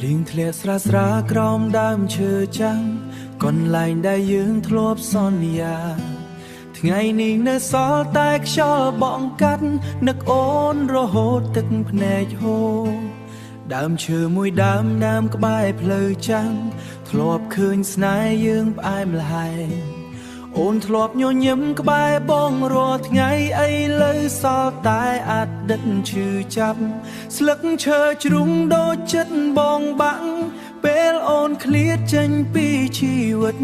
រៀងធ្លាក់ស្រាស្រាក្រោមដើមឈើចាំងកន្លែងដែលយើងធ្លាប់សន្យាថ្ងៃនេះនៅសល់តែខ្យល់បក់កាត់នឹកអូនរហូតទឹកភ្នែកហូរដើមឈើមួយដើមក្បែរផ្លូវចាំងធ្លាប់ឃើញស្នេហ៍យើងផ្អែមល្ហែងអូនធ្លាប់ញញឹមក្បែរបងរាល់ថ្ងៃអីលើសល់តែអតីតឈឺចាប់ស្លឹកឈើជ្រុំដូចចិត្តបងបាក់ពេលអូនឃ្លាតចេញពីជីវិត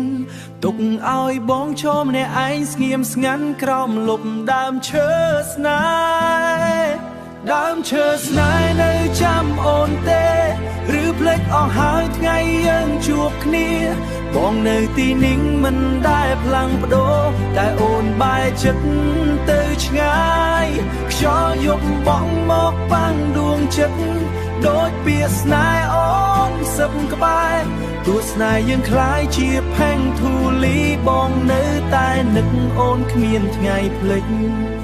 ទុកឲ្យបងឈរម្នាក់ឯងស្ងៀមស្ងាត់ក្រោមលប់ដើមឈើស្នេហ៍ដើមឈើស្នេហ៍នៅចាំអូនទេឬភ្លេចអស់ហើយថ្ងៃយើងជួបគ្នាបងនៅទីនេះមិនដែលផ្លាំងប្ដូរតែអូនបែរចិត្តទៅឆ្ងាយខ្យល់យប់បក់មកប៉ាំងដួងចិត្តដូចពាក្យស្នេហ៍អូនសឹកក្បែរទោះស្នេហ៍យើងคล้ายជាផេងធូលីបងនៅតែនឹកអូនគ្មានថ្ងៃភ្លេច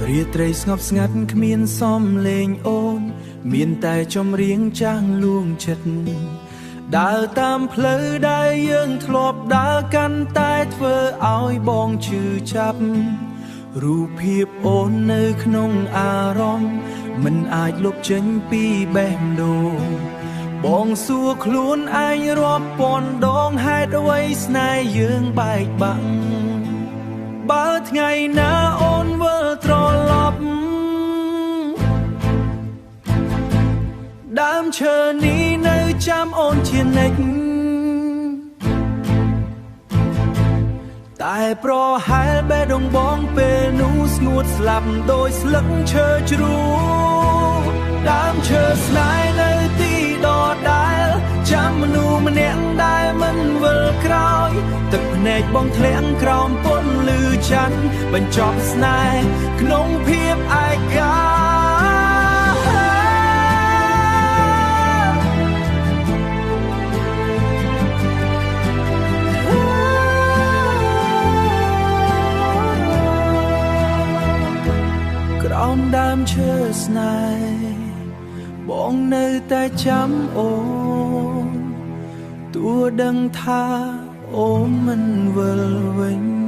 រាត្រីស្ងប់ស្ងាត់គ្មានសំឡេងអូនមានតែចម្រៀងចាស់លួងចិត្តដើរតាមផ្លូវដែលយើងធ្លាប់ដើរកាន់តែធ្វើឲ្យបងឈឺចាប់រូបភាពអូននៅក្នុងអារម្មណ៍មិនអាចលុបចេញពីបេះដូងបងសួរខ្លួនឯងរាប់ពាន់ដងហេតុអ្វីស្នេហ៍យើងបែកបាក់បើថ្ងៃណាអូនវិលត្រឡប់ដើមឈើនេះនៅចាំអូនជានិច្ចតែប្រហែលបេះដូងបងពេលនោះស្ងួតស្លាប់ដោយស្លឹកឈើជ្រុះដើមឈើស្នេហ៍នៅទីដដែលចាំមនុស្សម្នាក់ដែលមិនវិលក្រោយទឹកភ្នែកបងធ្លាក់ក្រោមពន្លឺច័ន្ទបញ្ចប់ស្នេហ៍ក្នុងភាពឯកាក្រោមដើមឈើស្នេហ៍បងនៅតែចាំអូនទោះដឹងថាអូនមិនវិលវិញ